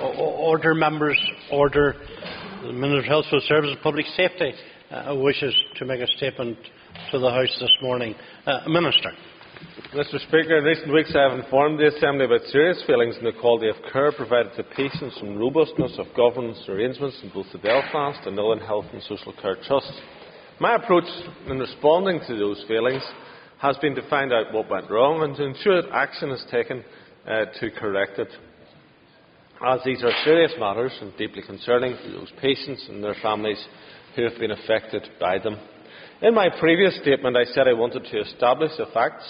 Order, members, order. The Minister of Health, Social Services and Public Safety wishes to make a statement to the House this morning. Minister. Mr. Speaker, in recent weeks I have informed the Assembly about serious failings in the quality of care provided to patients and robustness of governance arrangements in both the Belfast and Northern Health and Social Care Trust. My approach in responding to those failings has been to find out what went wrong and to ensure that action is taken to correct it, as these are serious matters and deeply concerning to those patients and their families who have been affected by them. In my previous statement, I said I wanted to establish the facts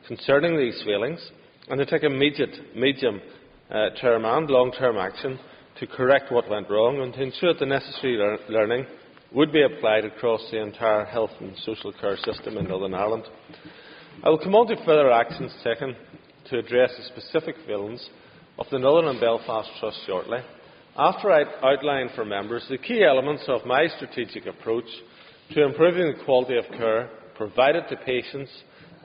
concerning these failings and to take immediate, medium-term and long-term action to correct what went wrong and to ensure that the necessary learning would be applied across the entire health and social care system in Northern Ireland. I will come on to further actions taken to address the specific failings of the Northern and Belfast Trust shortly, after I outline for members the key elements of my strategic approach to improving the quality of care provided to patients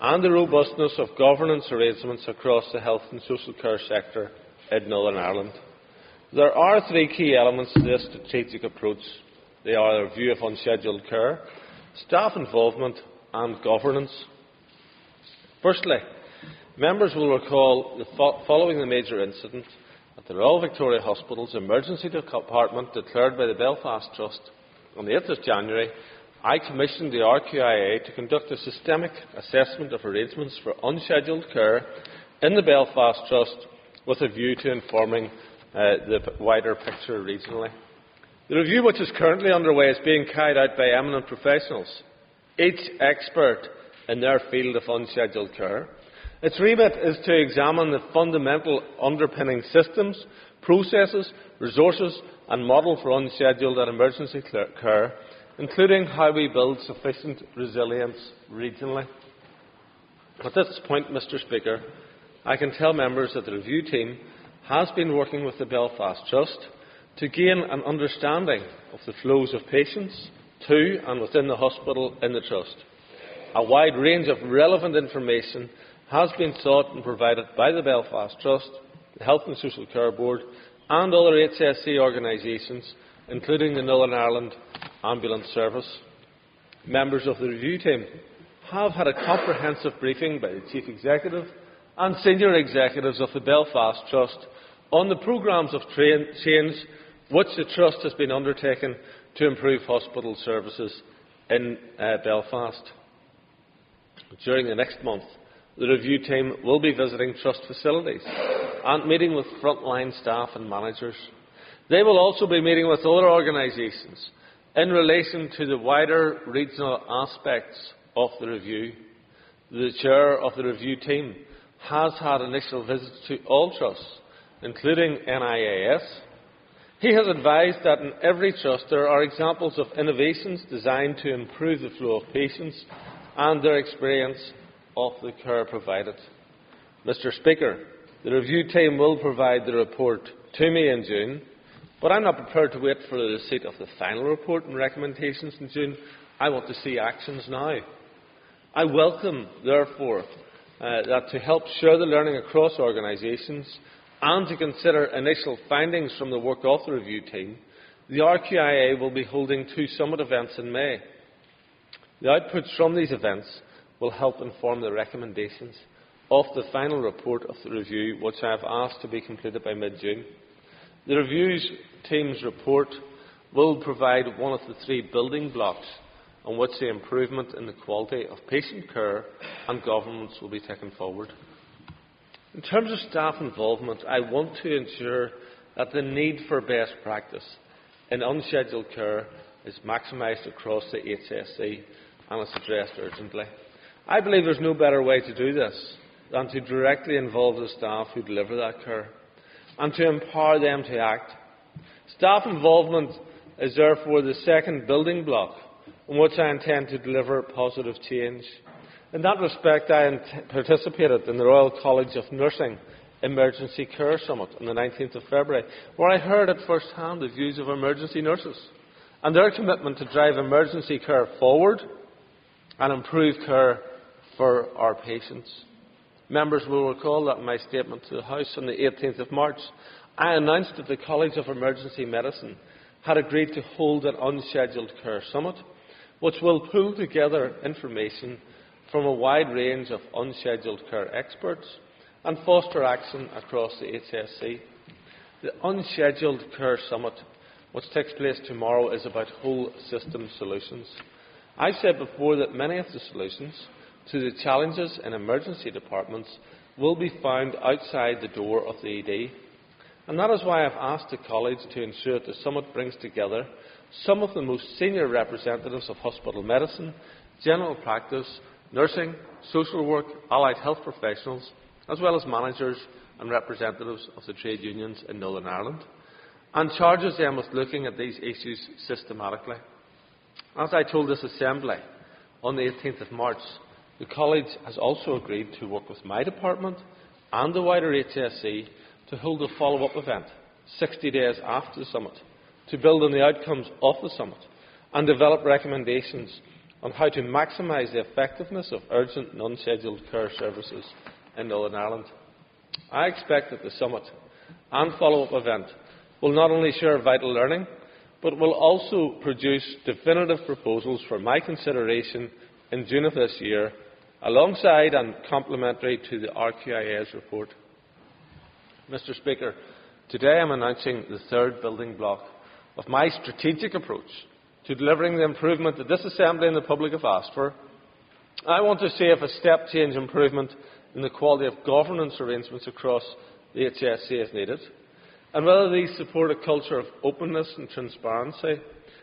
and the robustness of governance arrangements across the health and social care sector in Northern Ireland. There are three key elements to this strategic approach. They are a review of unscheduled care, staff involvement and governance. Firstly, members will recall that following the major incident at the Royal Victoria Hospital's emergency department declared by the Belfast Trust on the 8th of January, I commissioned the RQIA to conduct a systemic assessment of arrangements for unscheduled care in the Belfast Trust with a view to informing the wider picture regionally. The review, which is currently underway, is being carried out by eminent professionals, each expert in their field of unscheduled care. Its remit is to examine the fundamental underpinning systems, processes, resources and model for unscheduled and emergency care, including how we build sufficient resilience regionally. At this point, Mr. Speaker, I can tell members that the review team has been working with the Belfast Trust to gain an understanding of the flows of patients to and within the hospital in the Trust. A wide range of relevant information has been sought and provided by the Belfast Trust, the Health and Social Care Board and other HSC organisations, including the Northern Ireland Ambulance Service. Members of the review team have had a comprehensive briefing by the Chief Executive and senior executives of the Belfast Trust on the programmes of change which the Trust has been undertaking to improve hospital services in Belfast. During the next month, the review team will be visiting Trust facilities and meeting with frontline staff and managers. They will also be meeting with other organisations in relation to the wider regional aspects of the review. The chair of the review team has had initial visits to all trusts, including NIAS. He has advised that in every trust there are examples of innovations designed to improve the flow of patients and their experience of the care provided. Mr. Speaker, the review team will provide the report to me in June, but I am not prepared to wait for the receipt of the final report and recommendations in June. I want to see actions now. I welcome, therefore, that to help share the learning across organisations and to consider initial findings from the work of the review team, the RQIA will be holding two summit events in May. The outputs from these events will help inform the recommendations of the final report of the review, which I have asked to be completed by mid-June. The review team's report will provide one of the three building blocks on which the improvement in the quality of patient care and governance will be taken forward. In terms of staff involvement, I want to ensure that the need for best practice in unscheduled care is maximised across the HSC and is addressed urgently. I believe there is no better way to do this than to directly involve the staff who deliver that care and to empower them to act. Staff involvement is therefore the second building block on which I intend to deliver positive change. In that respect, I participated in the Royal College of Nursing Emergency Care Summit on the 19th of February, where I heard at first hand the views of emergency nurses and their commitment to drive emergency care forward and improve care for our patients. Members will recall that in my statement to the House on the 18th of March, I announced that the College of Emergency Medicine had agreed to hold an unscheduled care summit, which will pull together information from a wide range of unscheduled care experts and foster action across the HSC. The Unscheduled Care Summit, which takes place tomorrow, is about whole system solutions. I said before that many of the solutions to the challenges in emergency departments will be found outside the door of the ED. And that is why I have asked the College to ensure that the summit brings together some of the most senior representatives of hospital medicine, general practice, nursing, social work, allied health professionals, as well as managers and representatives of the trade unions in Northern Ireland, and charges them with looking at these issues systematically. As I told this Assembly on the 18th of March, the College has also agreed to work with my department and the wider HSC to hold a follow-up event 60 days after the summit, to build on the outcomes of the summit and develop recommendations on how to maximise the effectiveness of urgent and unscheduled care services in Northern Ireland. I expect that the summit and follow-up event will not only share vital learning, but will also produce definitive proposals for my consideration in June of this year, alongside and complementary to the RQIA's report. Mr. Speaker, today I am announcing the third building block of my strategic approach to delivering the improvement that this Assembly and the public have asked for. I want to see if a step-change improvement in the quality of governance arrangements across the HSC is needed, and whether these support a culture of openness and transparency,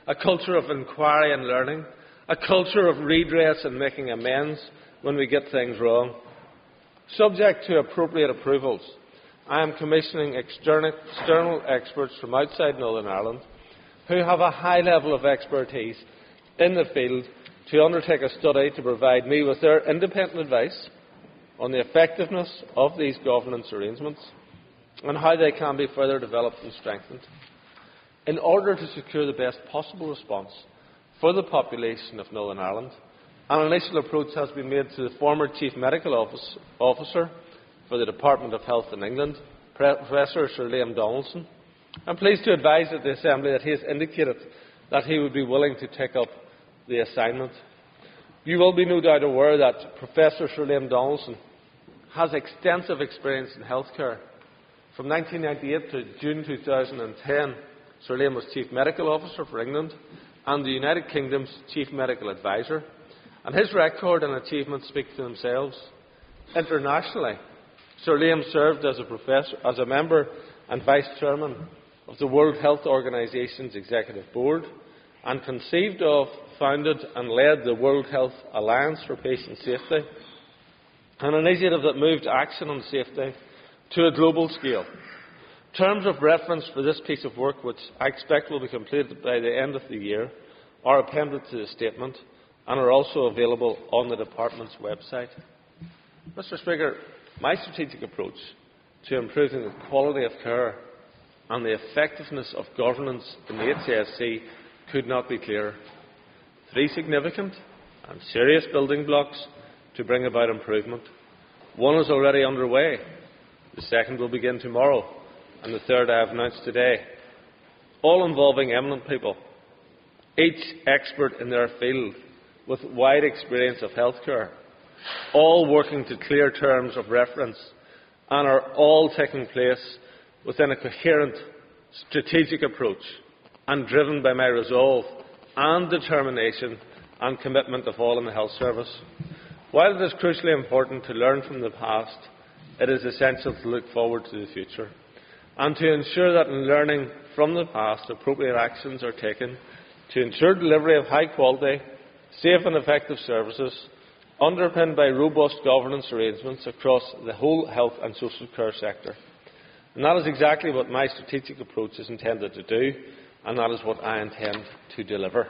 a culture of inquiry and learning, a culture of redress and making amends when we get things wrong. Subject to appropriate approvals, I am commissioning external experts from outside Northern Ireland who have a high level of expertise in the field to undertake a study to provide me with their independent advice on the effectiveness of these governance arrangements and how they can be further developed and strengthened. In order to secure the best possible response for the population of Northern Ireland, an initial approach has been made to the former Chief Medical Officer for the Department of Health in England, Professor Sir Liam Donaldson. I am pleased to advise the Assembly that he has indicated that he would be willing to take up the assignment. You will be no doubt aware that Professor Sir Liam Donaldson has extensive experience in healthcare. From 1998 to June 2010, Sir Liam was Chief Medical Officer for England and the United Kingdom's Chief Medical Advisor, and his record and achievements speak for themselves. Internationally, Sir Liam served as a member and Vice Chairman of the World Health Organization's Executive Board, and conceived of, founded and led the World Health Alliance for Patient Safety, an initiative that moved action on safety to a global scale. Terms of reference for this piece of work, which I expect will be completed by the end of the year, are appended to the statement and are also available on the Department's website. Mr. Speaker, my strategic approach to improving the quality of care and the effectiveness of governance in the HSC could not be clearer. 3 significant and serious building blocks to bring about improvement. 1 is already underway. The 2nd will begin tomorrow, and the 3rd I have announced today. All involving eminent people, each expert in their field with wide experience of healthcare, all working to clear terms of reference, and are all taking place within a coherent strategic approach and driven by my resolve and determination and commitment of all in the health service. While it is crucially important to learn from the past, it is essential to look forward to the future and to ensure that in learning from the past, appropriate actions are taken to ensure delivery of high quality, safe and effective services underpinned by robust governance arrangements across the whole health and social care sector. And that is exactly what my strategic approach is intended to do, and that is what I intend to deliver.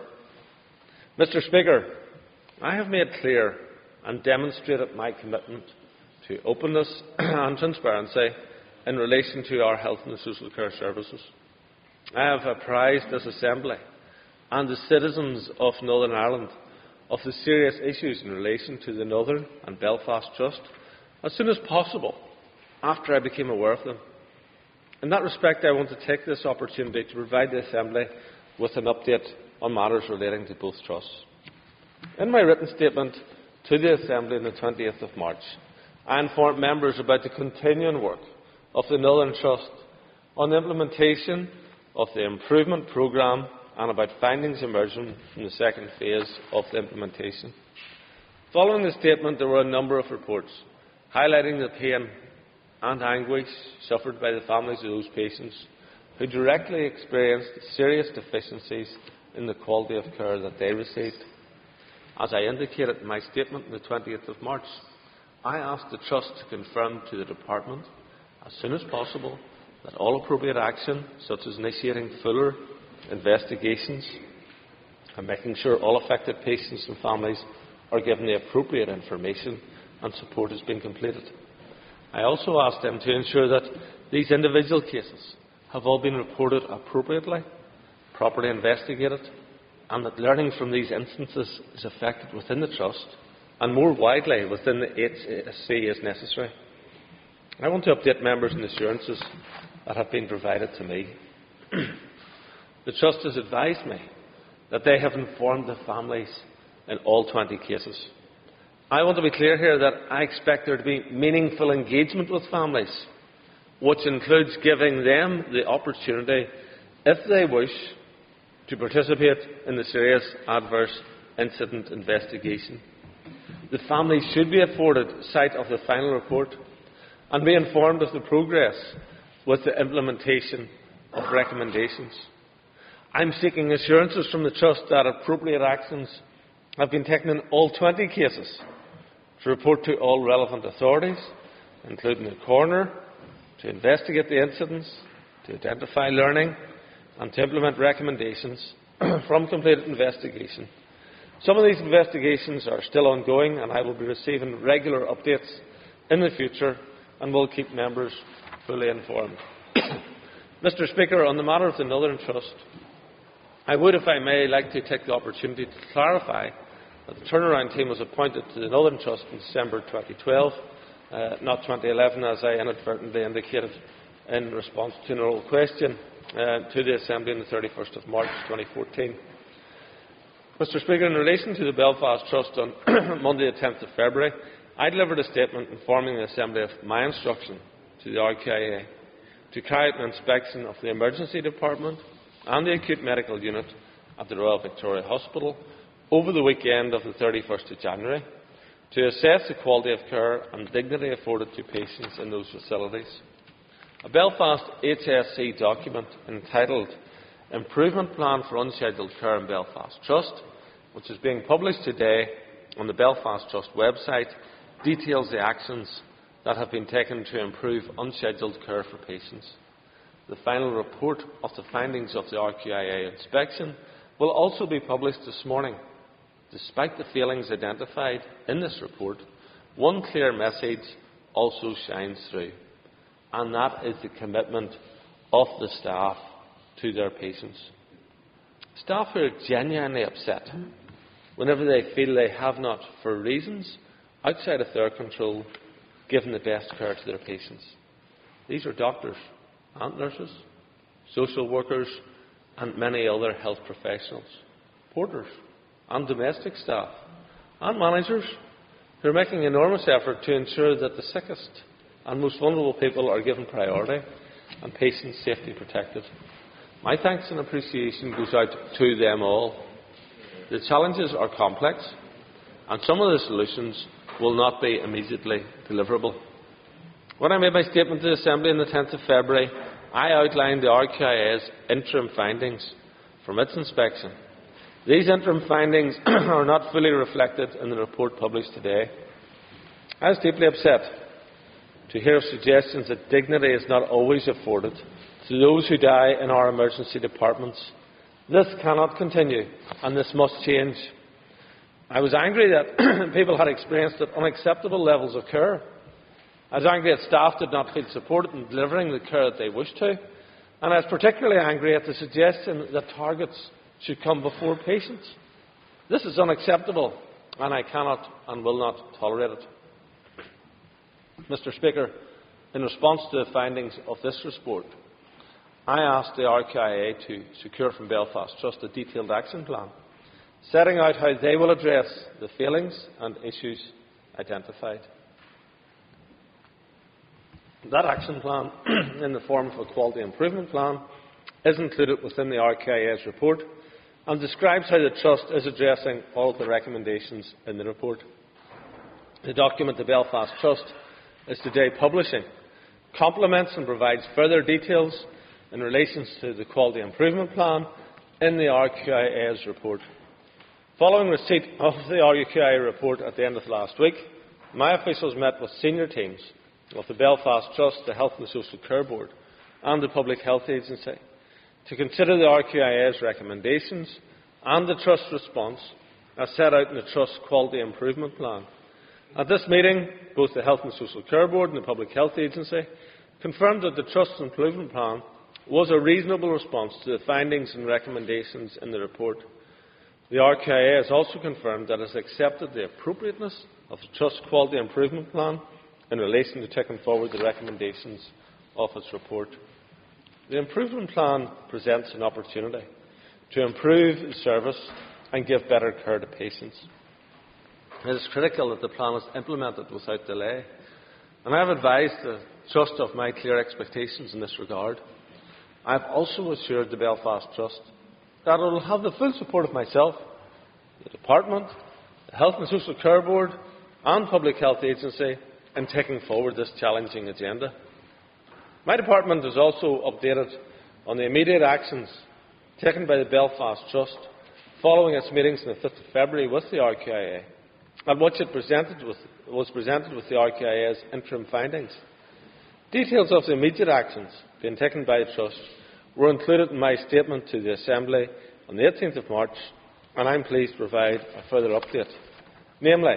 Mr. Speaker, I have made clear and demonstrated my commitment to openness and transparency in relation to our health and social care services. I have apprised this Assembly and the citizens of Northern Ireland of the serious issues in relation to the Northern and Belfast Trust as soon as possible after I became aware of them. In that respect, I want to take this opportunity to provide the Assembly with an update on matters relating to both trusts. In my written statement to the Assembly on the 20th of March, I informed members about the continuing work of the Northern Trust on the implementation of the improvement programme and about findings emerging from the second phase of the implementation. Following the statement, there were a number of reports highlighting the pain and anguish suffered by the families of those patients who directly experienced serious deficiencies in the quality of care that they received. As I indicated in my statement on the 20th of March, I asked the Trust to confirm to the Department as soon as possible that all appropriate action, such as initiating fuller investigations and making sure all affected patients and families are given the appropriate information and support, has been completed. I also asked them to ensure that these individual cases have all been reported appropriately, properly investigated, and that learning from these instances is effected within the Trust and more widely within the HSC as necessary. I want to update members on the assurances that have been provided to me. The Trust has advised me that they have informed the families in all 20 cases. I want to be clear here that I expect there to be meaningful engagement with families, which includes giving them the opportunity, if they wish, to participate in the serious adverse incident investigation. The families should be afforded sight of the final report and be informed of the progress with the implementation of recommendations. I am seeking assurances from the Trust that appropriate actions have been taken in all 20 cases, to report to all relevant authorities, including the coroner, to investigate the incidents, to identify learning, and to implement recommendations from completed investigation. Some of these investigations are still ongoing, and I will be receiving regular updates in the future and will keep members fully informed. Mr. Speaker, on the matter of the Northern Trust, I would, if I may, like to take the opportunity to clarify that the turnaround team was appointed to the Northern Trust in December 2012, not 2011, as I inadvertently indicated in response to an oral question to the Assembly on the 31st of March 2014. Mr. Speaker, in relation to the Belfast Trust on Monday the 10th of February, I delivered a statement informing the Assembly of my instruction to the RQIA to carry out an inspection of the Emergency Department and the Acute Medical Unit at the Royal Victoria Hospital over the weekend of the 31st of January to assess the quality of care and dignity afforded to patients in those facilities. A Belfast HSC document entitled Improvement Plan for Unscheduled Care in Belfast Trust, which is being published today on the Belfast Trust website, details the actions that have been taken to improve unscheduled care for patients. The final report of the findings of the RQIA inspection will also be published this morning. Despite the failings identified in this report, one clear message also shines through, and that is the commitment of the staff to their patients. Staff who are genuinely upset whenever they feel they have not, for reasons outside of their control, given the best care to their patients. These are doctors and nurses, social workers and many other health professionals, porters and domestic staff and managers who are making enormous effort to ensure that the sickest and most vulnerable people are given priority and patient safety protected. My thanks and appreciation goes out to them all. The challenges are complex and some of the solutions will not be immediately deliverable. When I made my statement to the Assembly on the 10th of February, I outlined the RQIA's interim findings from its inspection. These interim findings are not fully reflected in the report published today. I was deeply upset to hear suggestions that dignity is not always afforded to those who die in our emergency departments. This cannot continue, and this must change. I was angry that people had experienced at unacceptable levels of care. I was angry that staff did not feel supported in delivering the care that they wished to. And I was particularly angry at the suggestion that targets should come before patients. This is unacceptable, and I cannot and will not tolerate it. Mr. Speaker, in response to the findings of this report, I asked the RQIA to secure from Belfast Trust a detailed action plan, setting out how they will address the failings and issues identified. That action plan, in the form of a quality improvement plan, is included within the RQIA's report and describes how the Trust is addressing all of the recommendations in the report. The document the Belfast Trust is today publishing complements and provides further details in relation to the quality improvement plan in the RQIA's report. Following receipt of the RQIA report at the end of last week, my officials met with senior teams of the Belfast Trust, the Health and Social Care Board and the Public Health Agency to consider the RQIA's recommendations and the Trust response as set out in the Trust Quality Improvement Plan. At this meeting, both the Health and Social Care Board and the Public Health Agency confirmed that the Trust Improvement Plan was a reasonable response to the findings and recommendations in the report. The RQIA has also confirmed that it has accepted the appropriateness of the Trust Quality Improvement Plan in relation to taking forward the recommendations of its report. The Improvement Plan presents an opportunity to improve the service and give better care to patients. It is critical that the plan is implemented without delay, and I have advised the Trust of my clear expectations in this regard. I have also assured the Belfast Trust that it will have the full support of myself, the Department, the Health and Social Care Board and Public Health Agency in taking forward this challenging agenda. My department is also updated on the immediate actions taken by the Belfast Trust following its meetings on the 5th of February with the RQIA, at which it was presented with the RQIA's interim findings. Details of the immediate actions being taken by the Trust were included in my statement to the Assembly on the 18th of March, and I am pleased to provide a further update. Namely,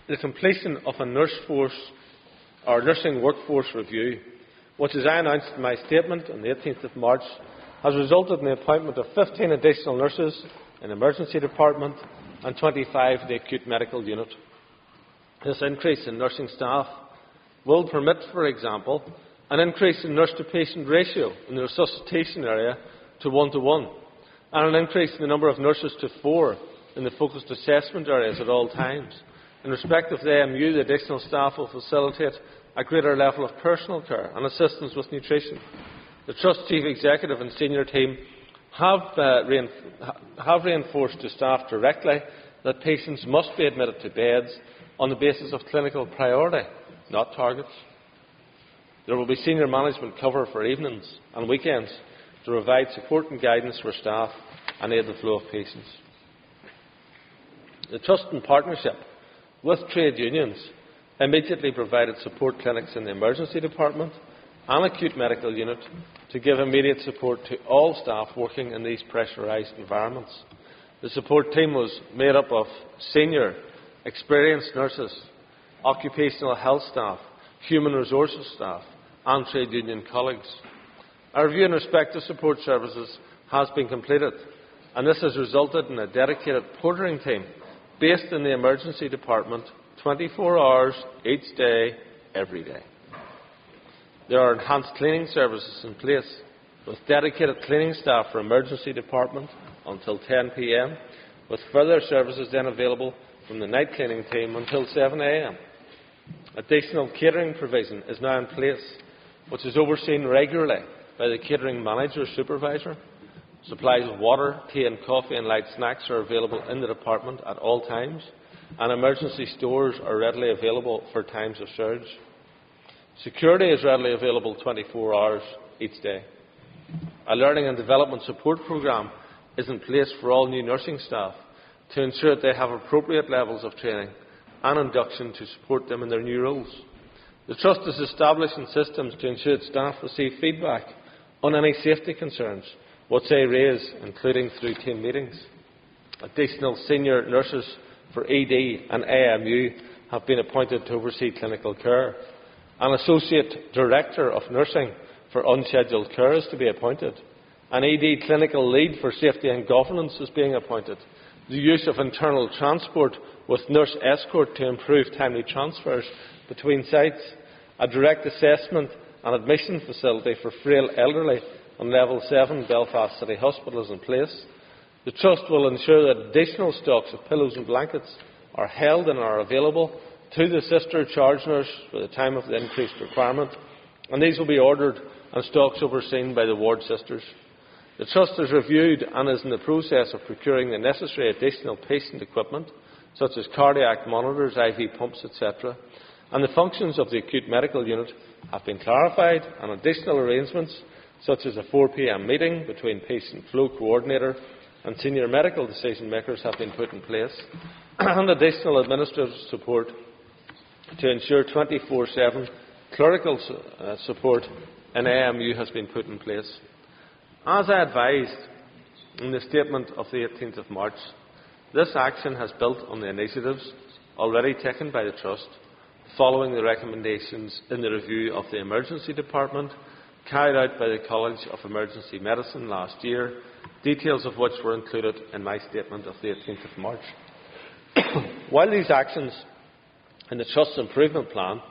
the completion of a nursing workforce review, which, as I announced in my statement on the 18th of March, has resulted in the appointment of 15 additional nurses in the emergency department and 25 in the acute medical unit. This increase in nursing staff will permit, for example, an increase in nurse-to-patient ratio in the resuscitation area to 1:1, and an increase in the number of nurses to 4 in the focused assessment areas at all times. In respect of the AMU, the additional staff will facilitate a greater level of personal care and assistance with nutrition. The Trust Chief Executive and senior team have reinforced to staff directly that patients must be admitted to beds on the basis of clinical priority, not targets. There will be senior management cover for evenings and weekends to provide support and guidance for staff and aid the flow of patients. The Trust, in partnership with trade unions, immediately provided support clinics in the emergency department and acute medical unit to give immediate support to all staff working in these pressurised environments. The support team was made up of senior, experienced nurses, occupational health staff, human resources staff and trade union colleagues. A review in respect to support services has been completed, and this has resulted in a dedicated portering team based in the emergency department 24 hours each day, every day. There are enhanced cleaning services in place with dedicated cleaning staff for emergency department until 10 p.m, with further services then available from the night cleaning team until 7 a.m. Additional catering provision is now in place, which is overseen regularly by the catering manager supervisor. Supplies of water, tea and coffee and light snacks are available in the department at all times, and emergency stores are readily available for times of surge. Security is readily available 24 hours each day. A learning and development support programme is in place for all new nursing staff to ensure that they have appropriate levels of training and induction to support them in their new roles. The Trust is establishing systems to ensure that staff receive feedback on any safety concerns which they raise, including through team meetings. Additional senior nurses for ED and AMU have been appointed to oversee clinical care. An Associate Director of Nursing for Unscheduled Care is to be appointed. An ED Clinical Lead for Safety and Governance is being appointed. The use of internal transport with nurse escort to improve timely transfers between sites a direct assessment and admission facility for frail elderly on Level 7 Belfast City Hospital is in place. The Trust will ensure that additional stocks of pillows and blankets are held and are available to the sister charge nurse for the time of the increased requirement, and these will be ordered and stocks overseen by the ward sisters. The Trust has reviewed and is in the process of procuring the necessary additional patient equipment, such as cardiac monitors, IV pumps, etc., and the functions of the acute medical unit have been clarified, and additional arrangements, such as a 4 p.m. meeting between patient flow coordinator and senior medical decision makers, have been put in place, and additional administrative support to ensure 24/7 clerical support in AMU has been put in place. As I advised in the statement of the 18th of March, this action has built on the initiatives already taken by the Trust following the recommendations in the review of the Emergency Department carried out by the College of Emergency Medicine last year, details of which were included in my statement of the 18th of March. While these actions in the Trust's improvement plan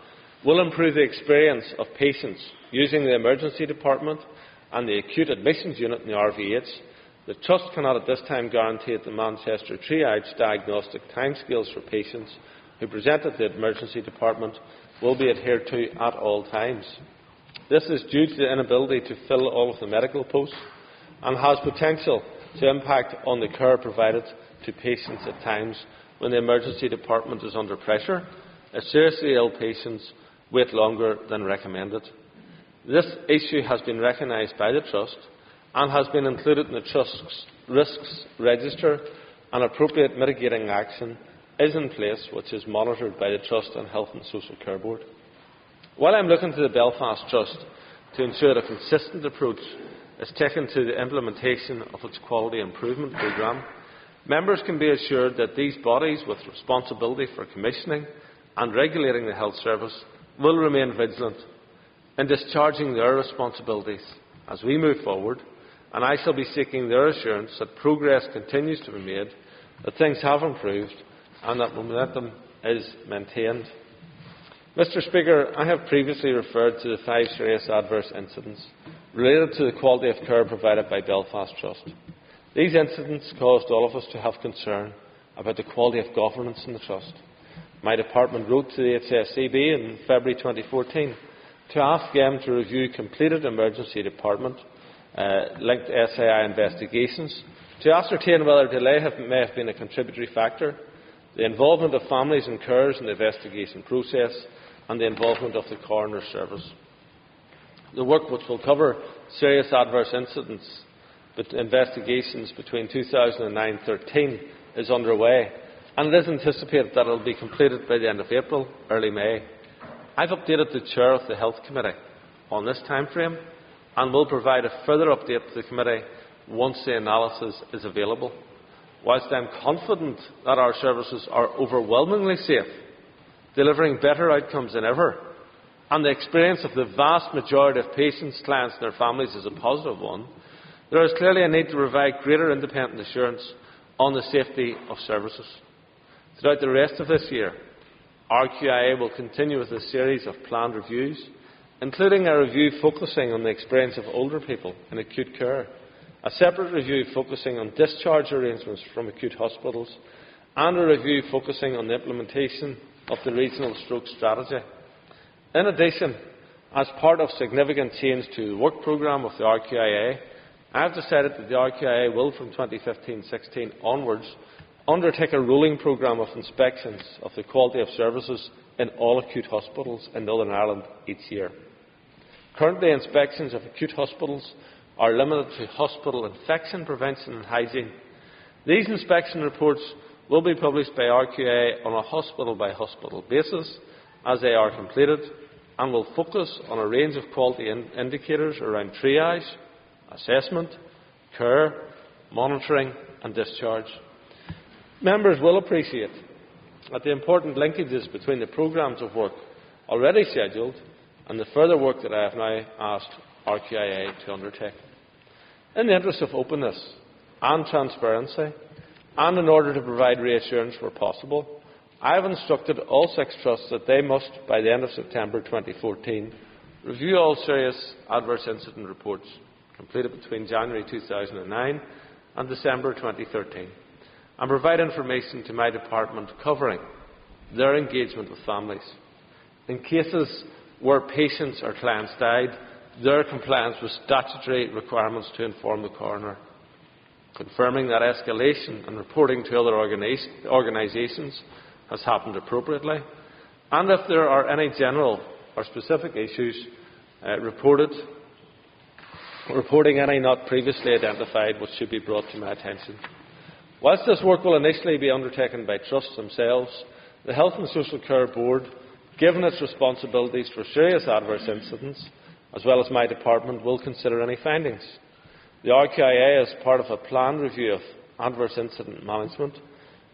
will improve the experience of patients using the Emergency Department and the Acute Admissions Unit in the RVH, the Trust cannot at this time guarantee that the Manchester triage diagnostic timescales for patients who present at the Emergency Department will be adhered to at all times. This is due to the inability to fill all of the medical posts and has potential to impact on the care provided to patients at times when the Emergency Department is under pressure, if seriously ill patients wait longer than recommended. This issue has been recognised by the Trust and has been included in the Trust's risks register, and appropriate mitigating action is in place, which is monitored by the Trust and Health and Social Care Board. While I am looking to the Belfast Trust to ensure a consistent approach is taken to the implementation of its quality improvement programme, members can be assured that these bodies with responsibility for commissioning and regulating the health service will remain vigilant in discharging their responsibilities as we move forward, and I shall be seeking their assurance that progress continues to be made, that things have improved and that momentum is maintained. Mr. Speaker, I have previously referred to the 5 serious adverse incidents related to the quality of care provided by Belfast Trust. These incidents caused all of us to have concern about the quality of governance in the Trust. My department wrote to the HSC Board in February 2014 to ask them to review completed Emergency Department linked SII investigations to ascertain whether delay may have been a contributory factor, the involvement of families and carers in the investigation process, and the involvement of the Coroner's Service. The work, which will cover serious adverse incidents investigations between 2009-13, is underway, and it is anticipated that it will be completed by the end of April, early May. I have updated the Chair of the Health Committee on this timeframe and will provide a further update to the Committee once the analysis is available. Whilst I am confident that our services are overwhelmingly safe, delivering better outcomes than ever, and the experience of the vast majority of patients, clients and their families is a positive one, there is clearly a need to provide greater independent assurance on the safety of services. Throughout the rest of this year, RQIA will continue with a series of planned reviews, including a review focusing on the experience of older people in acute care, a separate review focusing on discharge arrangements from acute hospitals, and a review focusing on the implementation of the regional stroke strategy. In addition, as part of significant change to the work programme of the RQIA, I have decided that the RQIA will, from 2015-16 onwards, undertake a rolling programme of inspections of the quality of services in all acute hospitals in Northern Ireland each year. Currently, inspections of acute hospitals are limited to hospital infection prevention and hygiene. These inspection reports will be published by RQA on a hospital-by-hospital basis as they are completed, and will focus on a range of quality indicators around triage, assessment, care, monitoring and discharge. Members will appreciate that the important linkages between the programmes of work already scheduled and the further work that I have now asked RQIA to undertake. In the interest of openness and transparency, and in order to provide reassurance where possible, I have instructed all 6 trusts that they must, by the end of September 2014, review all serious adverse incident reports completed between January 2009 and December 2013 and provide information to my department covering their engagement with families. In cases where patients or clients died, their compliance with statutory requirements to inform the coroner, confirming that escalation and reporting to other organisations has happened appropriately, and if there are any general or specific issues reporting any not previously identified which should be brought to my attention. Whilst this work will initially be undertaken by trusts themselves, the Health and Social Care Board, given its responsibilities for serious adverse incidents, as well as my department, will consider any findings. The RQIA, as part of a planned review of adverse incident management,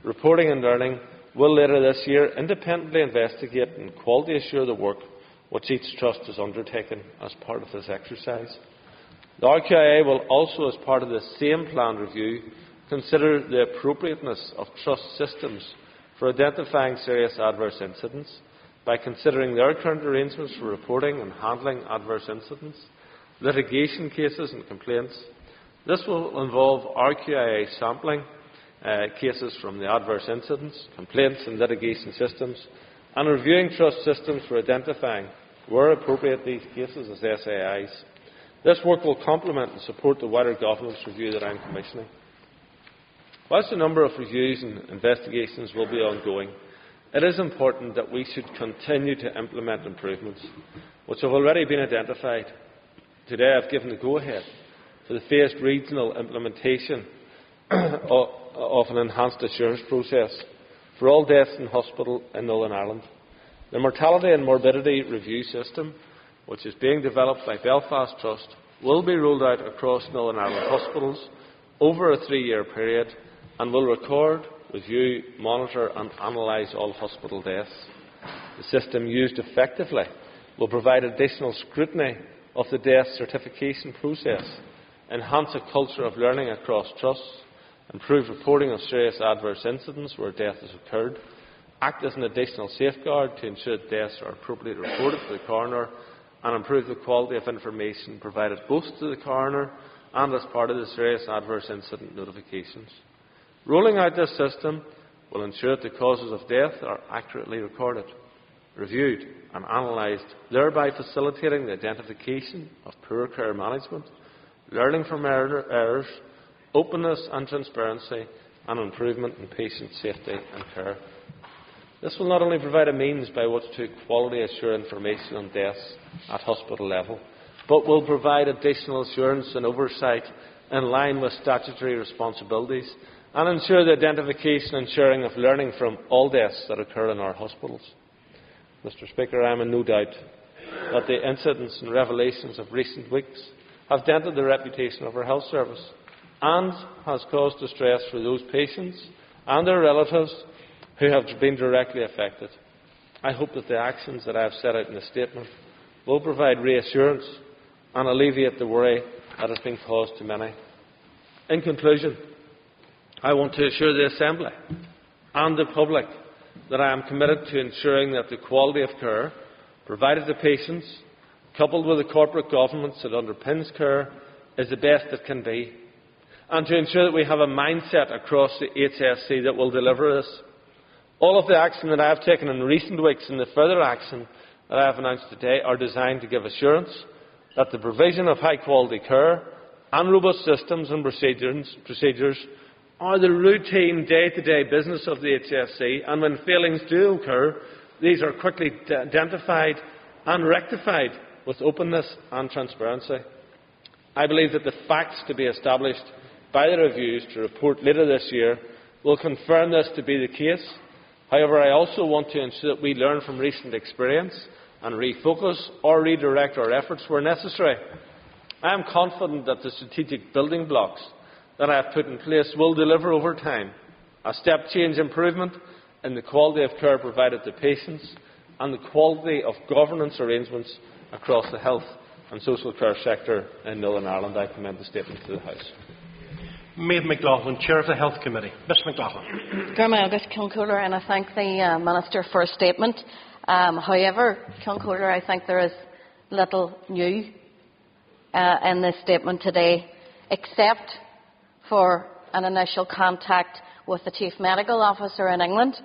reporting and learning, will later this year independently investigate and quality assure the work which each trust has undertaken as part of this exercise. The RQIA will also, as part of the same planned review, consider the appropriateness of trust systems for identifying serious adverse incidents by considering their current arrangements for reporting and handling adverse incidents, litigation cases and complaints. This will involve RQIA sampling cases from the adverse incidents, complaints and litigation systems, and reviewing trust systems for identifying, where appropriate, these cases as SAIs. This work will complement and support the wider governance review that I am commissioning. Whilst a number of reviews and investigations will be ongoing, it is important that we should continue to implement improvements which have already been identified. Today I have given the go-ahead for the phased regional implementation of an enhanced assurance process for all deaths in hospital in Northern Ireland. The mortality and morbidity review system, which is being developed by Belfast Trust, will be rolled out across Northern Ireland hospitals over a 3-year period and will record, review, monitor and analyse all hospital deaths. The system, used effectively, will provide additional scrutiny of the death certification process, enhance a culture of learning across trusts, improve reporting of serious adverse incidents where death has occurred, act as an additional safeguard to ensure that deaths are appropriately reported to the coroner, and improve the quality of information provided both to the coroner and as part of the serious adverse incident notifications. Rolling out this system will ensure that the causes of death are accurately recorded, reviewed and analysed, thereby facilitating the identification of poor care management, learning from errors, openness and transparency, and improvement in patient safety and care. This will not only provide a means by which to quality assure information on deaths at hospital level, but will provide additional assurance and oversight in line with statutory responsibilities and ensure the identification and sharing of learning from all deaths that occur in our hospitals. Mr. Speaker, I am in no doubt that the incidents and revelations of recent weeks have dented the reputation of our health service and has caused distress for those patients and their relatives who have been directly affected. I hope that the actions that I have set out in the statement will provide reassurance and alleviate the worry that has been caused to many. In conclusion, I want to assure the Assembly and the public that I am committed to ensuring that the quality of care provided to patients, coupled with the corporate governance that underpins care, is the best it can be, and to ensure that we have a mindset across the HSC that will deliver this. All of the action that I have taken in recent weeks and the further action that I have announced today are designed to give assurance that the provision of high-quality care and robust systems and procedures are the routine day-to-day business of the HSC, and when failings do occur, these are quickly identified and rectified with openness and transparency. I believe that the facts to be established by the reviews to report later this year will confirm this to be the case. However, I also want to ensure that we learn from recent experience and refocus or redirect our efforts where necessary. I am confident that the strategic building blocks that I have put in place will deliver over time a step-change improvement in the quality of care provided to patients and the quality of governance arrangements across the health and social care sector in Northern Ireland. I commend the statement to the House. Maeve McLaughlin, Chair of the Health Committee. Ms McLaughlin. And I thank the Minister for a statement. However, Concooler, I think there is little new in this statement today, except for an initial contact with the Chief Medical Officer in England,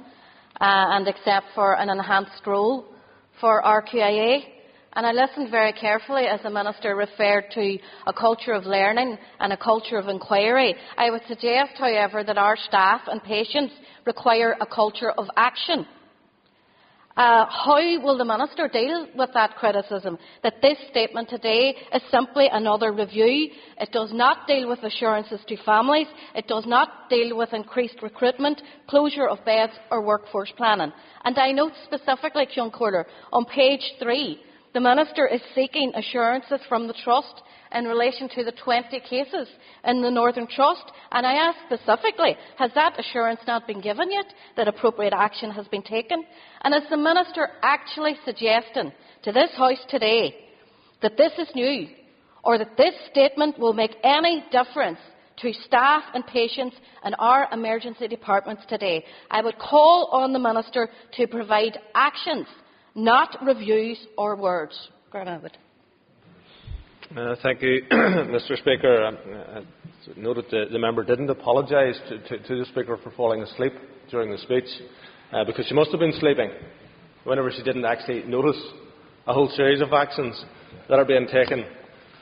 and except for an enhanced role for RQIA. And I listened very carefully as the Minister referred to a culture of learning and a culture of inquiry. I would suggest, however, that our staff and patients require a culture of action. How will the Minister deal with that criticism, that this statement today is simply another review? It does not deal with assurances to families. It does not deal with increased recruitment, closure of beds or workforce planning. And I note specifically, Concooler, on page 3, the Minister is seeking assurances from the Trust in relation to the 20 cases in the Northern Trust. And I ask specifically, has that assurance not been given yet, that appropriate action has been taken? And is the Minister actually suggesting to this House today that this is new, or that this statement will make any difference to staff and patients in our emergency departments today? I would call on the Minister to provide actions, not reviews or words. Thank you, Mr. Speaker. I noted the member didn't apologise to the Speaker for falling asleep during the speech, because she must have been sleeping whenever she didn't actually notice a whole series of actions that are being taken,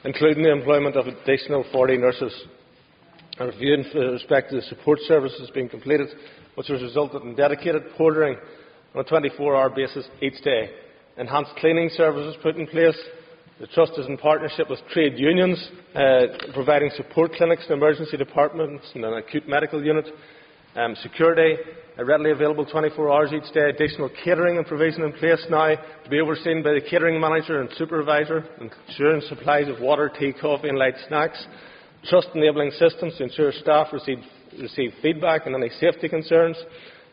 including the employment of additional 40 nurses, a review in respect to the support services being completed, which has resulted in dedicated portering on a 24-hour basis each day, enhanced cleaning services put in place. The Trust is in partnership with trade unions, providing support clinics in emergency departments and an acute medical unit, security readily available 24 hours each day, additional catering and provision in place now to be overseen by the catering manager and supervisor, ensuring supplies of water, tea, coffee and light snacks, Trust enabling systems to ensure staff receive feedback and any safety concerns,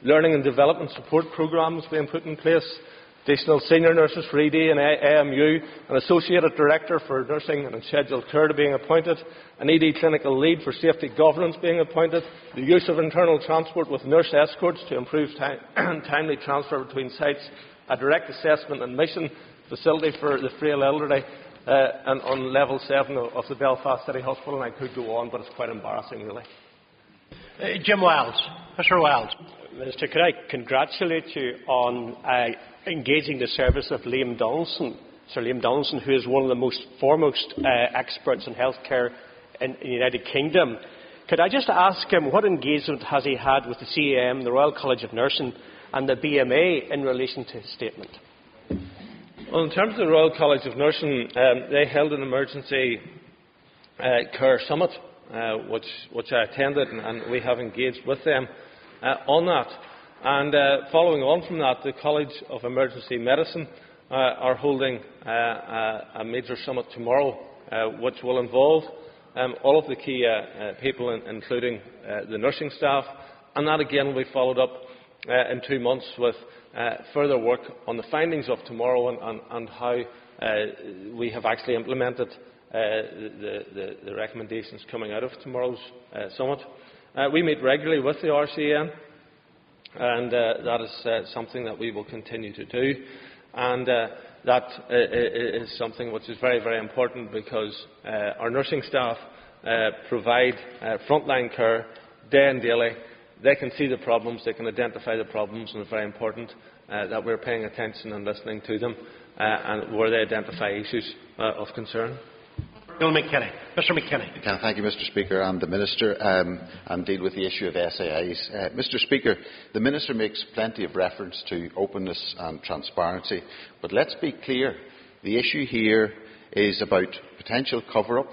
learning and development support programmes being put in place, additional senior nurses for ED and AMU, an associated director for nursing and scheduled care to being appointed, an ED clinical lead for safety governance being appointed, the use of internal transport with nurse escorts to improve timely transfer between sites, a direct assessment and mission facility for the frail elderly, and on level 7 of the Belfast City Hospital. And I could go on, but it's quite embarrassing, really. Jim Wiles. Mr. Wiles. Minister, could I congratulate you on engaging the service of Liam Donaldson, Sir Liam Donaldson, who is one of the most foremost experts in healthcare in the United Kingdom. Could I just ask him what engagement has he had with the CAM, the Royal College of Nursing and the BMA in relation to his statement? Well, in terms of the Royal College of Nursing, they held an emergency care summit, which I attended, and we have engaged with them on that. And following on from that, the College of Emergency Medicine are holding a major summit tomorrow, which will involve all of the key people, including the nursing staff, and that again will be followed up in 2 months with further work on the findings of tomorrow and how we have actually implemented the recommendations coming out of tomorrow's summit. We meet regularly with the RCN, and that is something that we will continue to do. And that is something which is very, very important, because our nursing staff provide frontline care day and daily. They can see the problems, they can identify the problems, and it's very important that we're paying attention and listening to them and where they identify issues of concern. Bill McKinney. Mr. McKinney. Thank you, Mr. Speaker, and the Minister, and deal with the issue of SAIs. Mr. Speaker, the Minister makes plenty of reference to openness and transparency, but let's be clear. The issue here is about potential cover-up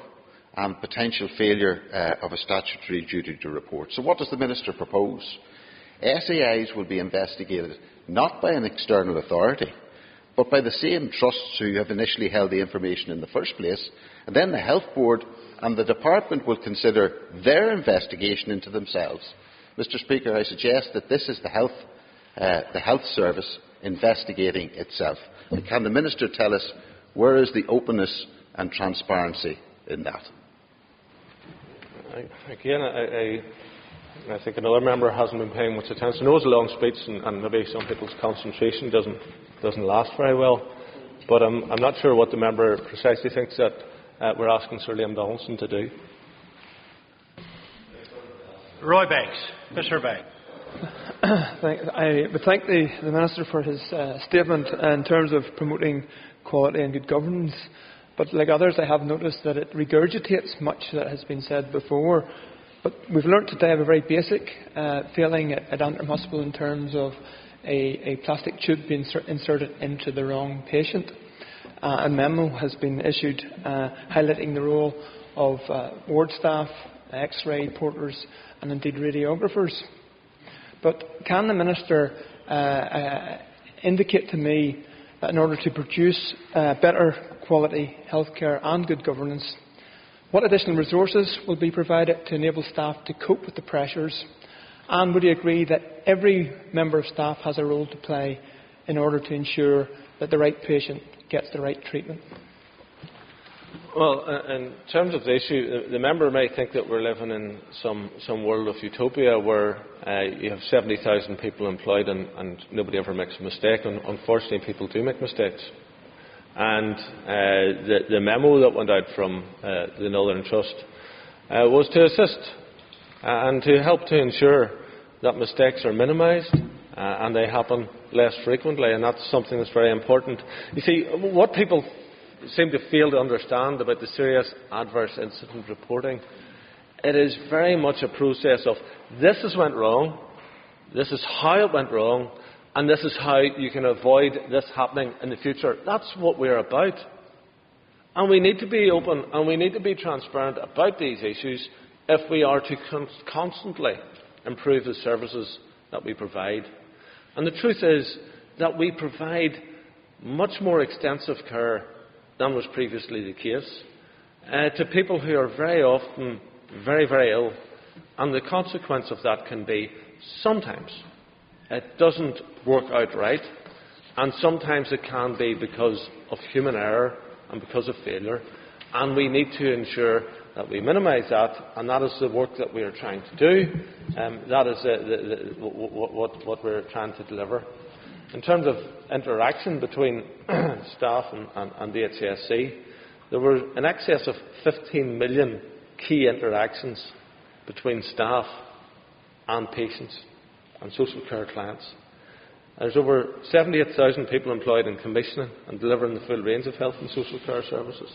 and potential failure of a statutory duty to report. So what does the Minister propose? SAIs will be investigated not by an external authority, but by the same trusts who have initially held the information in the first place, and then the Health Board and the Department will consider their investigation into themselves. Mr. Speaker, I suggest that this is the Health Service investigating itself. And can the Minister tell us where is the openness and transparency in that? I think another member hasn't been paying much attention. I know it's a long speech, and maybe some people's concentration doesn't last very well. But I'm not sure what the member precisely thinks that we're asking Sir Liam Donaldson to do. Roy Banks. Mr. Banks. I would thank the Minister for his statement in terms of promoting quality and good governance. But like others, I have noticed that it regurgitates much that has been said before. But we've learnt today of a very basic failing at Antrim Hospital in terms of a plastic tube being inserted into the wrong patient. A memo has been issued highlighting the role of ward staff, X-ray porters and indeed radiographers. But can the Minister indicate to me that in order to produce better quality healthcare and good governance, what additional resources will be provided to enable staff to cope with the pressures? And would you agree that every member of staff has a role to play in order to ensure that the right patient gets the right treatment? Well, in terms of the issue, the member may think that we're living in some world of utopia where you have 70,000 people employed and nobody ever makes a mistake. And unfortunately, people do make mistakes. And the memo that went out from the Northern Trust was to assist and to help to ensure that mistakes are minimised and they happen less frequently, and that's something that's very important. You see, what people seem to fail to understand about the serious adverse incident reporting, it is very much a process of this has went wrong, this is how it went wrong, and this is how you can avoid this happening in the future. That's what we're about. And we need to be open and we need to be transparent about these issues if we are to constantly improve the services that we provide. And the truth is that we provide much more extensive care than was previously the case to people who are very often very, very ill. And the consequence of that can be sometimes it doesn't work out right, and sometimes it can be because of human error and because of failure. And we need to ensure that we minimise that, and that is the work that we are trying to do. That is what we're trying to deliver. In terms of interaction between staff and the HSC, there were in excess of 15 million key interactions between staff and patients and social care clients. There's over 78,000 people employed in commissioning and delivering the full range of health and social care services.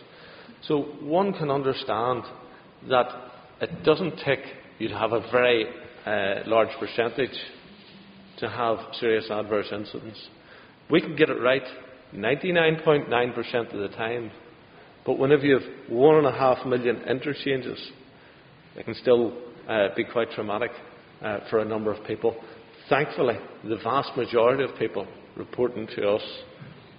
So one can understand that it doesn't take you to have a very large percentage to have serious adverse incidents. We can get it right 99.9% of the time, but whenever you have 1.5 million interchanges, it can still be quite traumatic for a number of people. Thankfully, the vast majority of people reporting to us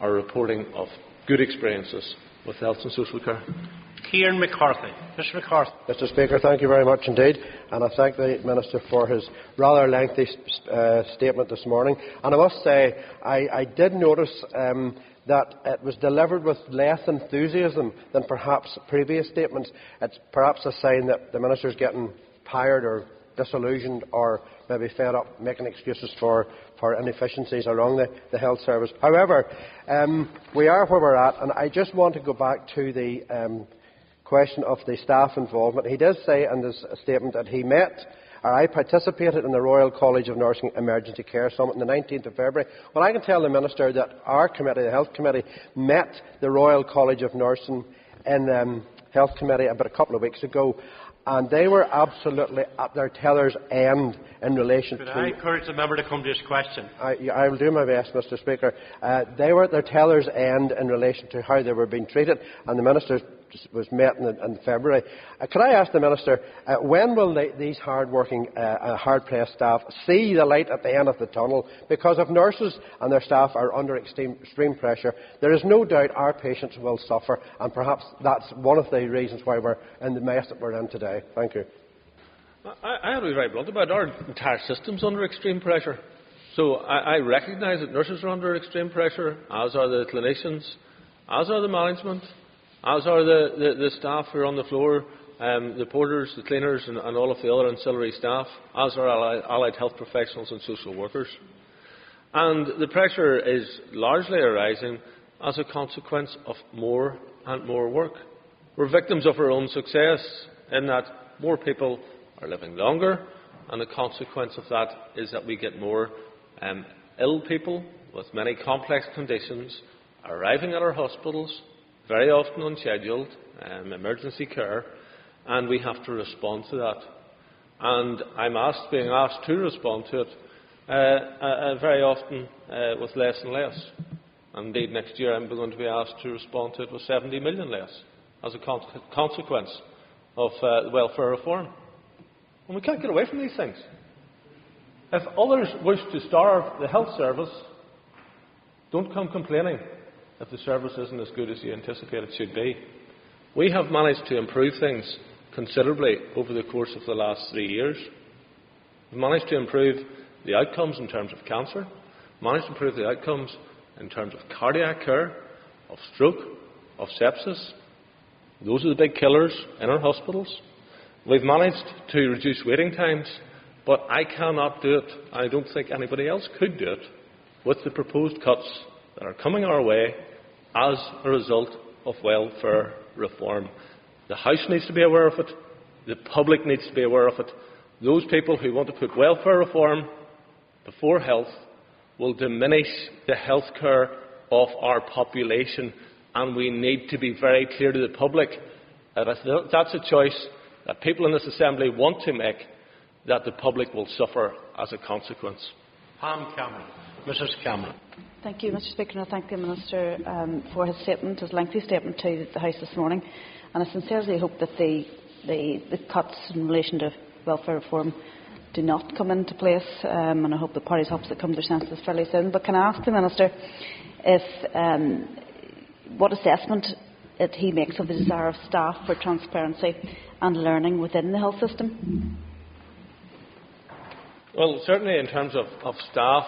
are reporting of good experiences with health and social care. Kieran McCarthy. Mr. McCarthy. Mr. Speaker, thank you very much indeed, and I thank the Minister for his rather lengthy statement this morning. And I must say, I did notice that it was delivered with less enthusiasm than perhaps previous statements. It's perhaps a sign that the Minister is getting tired or disillusioned or maybe fed up making excuses for inefficiencies around the health service. However, we are where we're at, and I just want to go back to the question of the staff involvement. He does say in this statement that he I participated in the Royal College of Nursing Emergency Care Summit on the 19th of February. Well, I can tell the Minister that our committee, the Health Committee, met the Royal College of Nursing in Health Committee about a couple of weeks ago, and they were absolutely at their teller's end in relation Could to... I encourage the member to come to his question? I will do my best, Mr. Speaker. They were at their teller's end in relation to how they were being treated, and the Minister was met in February. Could I ask the Minister, when will these hard-working, hard-pressed staff see the light at the end of the tunnel? Because if nurses and their staff are under extreme pressure, there is no doubt our patients will suffer, and perhaps that's one of the reasons why we're in the mess that we're in today. Thank you. I have to be very blunt about it. Our entire system's under extreme pressure. So I recognise that nurses are under extreme pressure, as are the clinicians, as are the management, as are the staff who are on the floor the porters, the cleaners and all of the other ancillary staff, as are allied health professionals and social workers. And the pressure is largely arising as a consequence of more and more work. We're victims of our own success in that more people are living longer, and the consequence of that is that we get more ill people with many complex conditions arriving at our hospitals, very often unscheduled, emergency care, and we have to respond to that. And I'm being asked to respond to it very often with less and less. Indeed, next year I'm going to be asked to respond to it with 70 million less as a consequence of welfare reform. And we can't get away from these things. If others wish to starve the health service, don't come complaining if the service isn't as good as you anticipate it should be. We have managed to improve things considerably over the course of the last 3 years. We've managed to improve the outcomes in terms of cancer, managed to improve the outcomes in terms of cardiac care, of stroke, of sepsis. Those are the big killers in our hospitals. We've managed to reduce waiting times, but I cannot do it, and I don't think anybody else could do it, with the proposed cuts that are coming our way as a result of welfare reform. The House needs to be aware of it. The public needs to be aware of it. Those people who want to put welfare reform before health will diminish the health care of our population, and we need to be very clear to the public that if that's a choice that people in this Assembly want to make, that the public will suffer as a consequence. Pam Cameron. Mrs. Cameron. Thank you, Mr. Speaker, and I thank the Minister for his statement, his lengthy statement to the House this morning. And I sincerely hope that the cuts in relation to welfare reform do not come into place, and I hope the parties opposite come to their senses fairly soon. But can I ask the Minister if what assessment he makes of the desire of staff for transparency and learning within the health system? Well, certainly in terms of staff,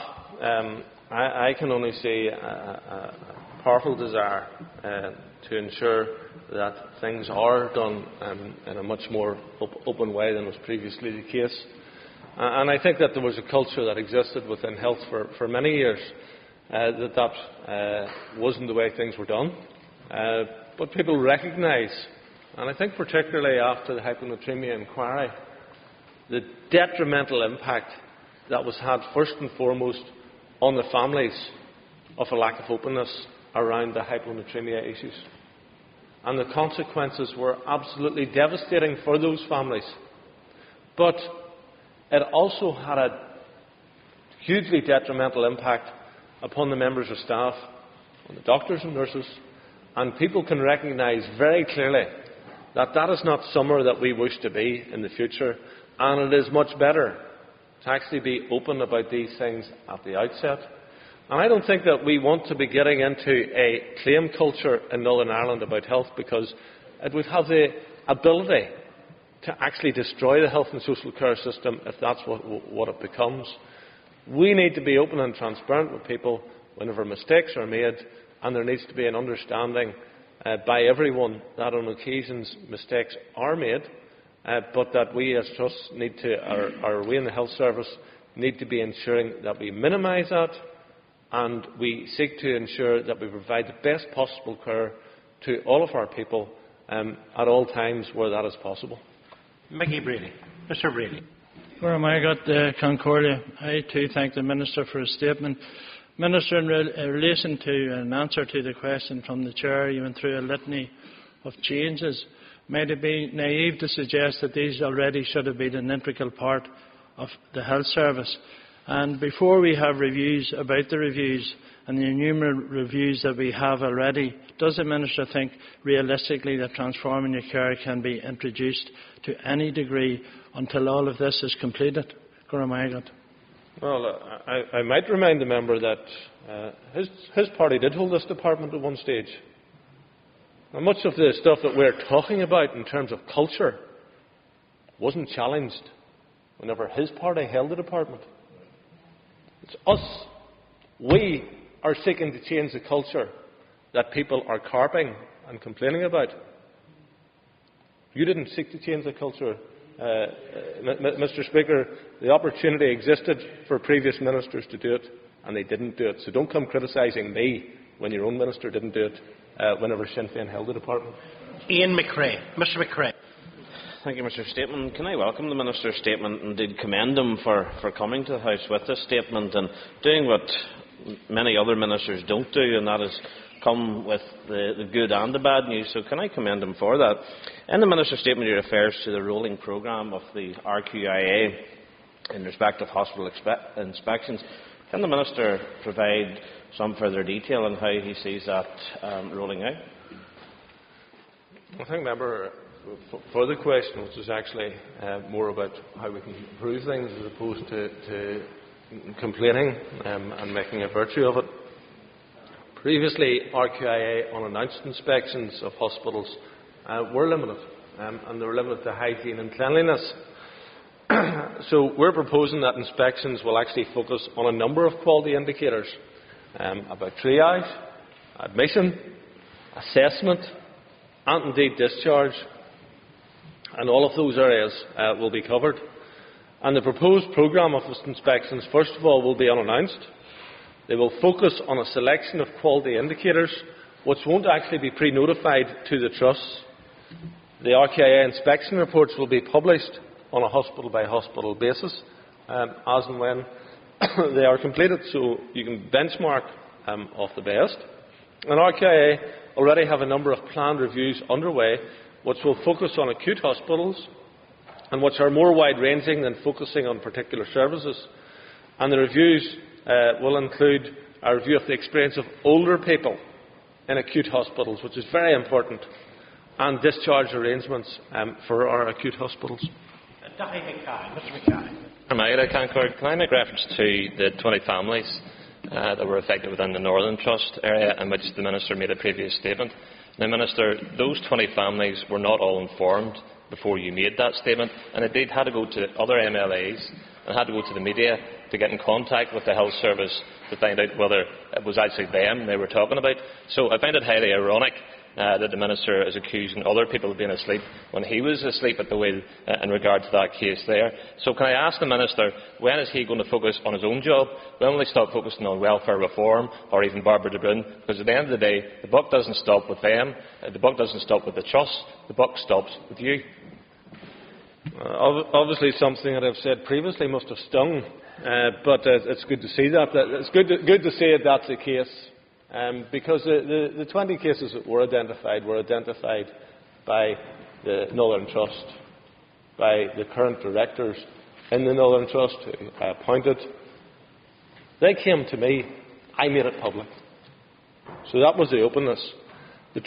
I can only see a powerful desire to ensure that things are done in a much more open way than was previously the case. And I think that there was a culture that existed within health for many years that wasn't the way things were done. But people recognise, and I think particularly after the hyponatremia inquiry, the detrimental impact that was had first and foremost on the families of a lack of openness around the hyponatremia issues. And the consequences were absolutely devastating for those families. But it also had a hugely detrimental impact upon the members of staff, on the doctors and nurses, and people can recognise very clearly that that is not somewhere that we wish to be in the future, and it is much better to actually be open about these things at the outset. And I don't think that we want to be getting into a claim culture in Northern Ireland about health, because it would have the ability to actually destroy the health and social care system if that's what it becomes. We need to be open and transparent with people whenever mistakes are made, and there needs to be an understanding by everyone that on occasions mistakes are made, but that we as trusts need to, or we in the health service need to be ensuring that we minimise that, and we seek to ensure that we provide the best possible care to all of our people at all times where that is possible. Mickey Brady. Mr. Brady. Where am I got Concordia? I too thank the Minister for his statement. Minister, in relation to an answer to the question from the Chair, you went through a litany of changes. Might it be naive to suggest that these already should have been an integral part of the health service? And before we have reviews about the reviews and the innumerable reviews that we have already, does the Minister think realistically that transforming your care can be introduced to any degree until all of this is completed? Well, I might remind the member that his party did hold this department at one stage. And much of the stuff that we're talking about in terms of culture wasn't challenged whenever his party held the department. It's us. We are seeking to change the culture that people are carping and complaining about. You didn't seek to change the culture. Mr. Speaker, the opportunity existed for previous ministers to do it, and they didn't do it. So don't come criticising me when your own minister didn't do it whenever Sinn Féin held the department. Ian McRae. Mr. McRae. Thank you, Mr. Statement. Can I welcome the Minister's statement and indeed commend him for coming to the House with this statement and doing what many other ministers don't do, and that is come with the good and the bad news. So can I commend him for that? In the Minister's statement, he refers to the rolling programme of the RQIA in respect of hospital inspections. Can the Minister provide some further detail on how he sees that rolling out? I thank the member for the question, which is actually more about how we can improve things as opposed to complaining and making a virtue of it. Previously, RQIA unannounced inspections of hospitals were limited, and they were limited to hygiene and cleanliness. So we're proposing that inspections will actually focus on a number of quality indicators about triage, admission, assessment, and indeed discharge. And all of those areas will be covered. And the proposed programme of inspections, first of all, will be unannounced. They will focus on a selection of quality indicators which won't actually be pre-notified to the trusts. The RQIA inspection reports will be published on a hospital-by-hospital basis as and when they are completed, so you can benchmark off the best. And RQIA already have a number of planned reviews underway which will focus on acute hospitals and which are more wide-ranging than focusing on particular services. And the reviews will include a review of the experience of older people in acute hospitals, which is very important, and discharge arrangements for our acute hospitals. Can I make reference to the 20 families that were affected within the Northern Trust area in which the Minister made a previous statement? Now, Minister, those 20 families were not all informed before you made that statement, and indeed had to go to other MLAs and had to go to the media to get in contact with the health service to find out whether it was actually them they were talking about. So I find it highly ironic that the Minister is accusing other people of being asleep when he was asleep at the wheel in regard to that case there. So can I ask the Minister, when is he going to focus on his own job? When will he stop focusing on welfare reform or even Barbara de Bruyne? Because at the end of the day, the buck doesn't stop with them, the buck doesn't stop with the Trust, the buck stops with you. Obviously something that I've said previously must have stung, but it's good to see that. It's good to say that that's the case. Because the 20 cases that were identified by the Northern Trust, by the current directors in the Northern Trust who I appointed. They came to me, I made it public. So that was the openness. The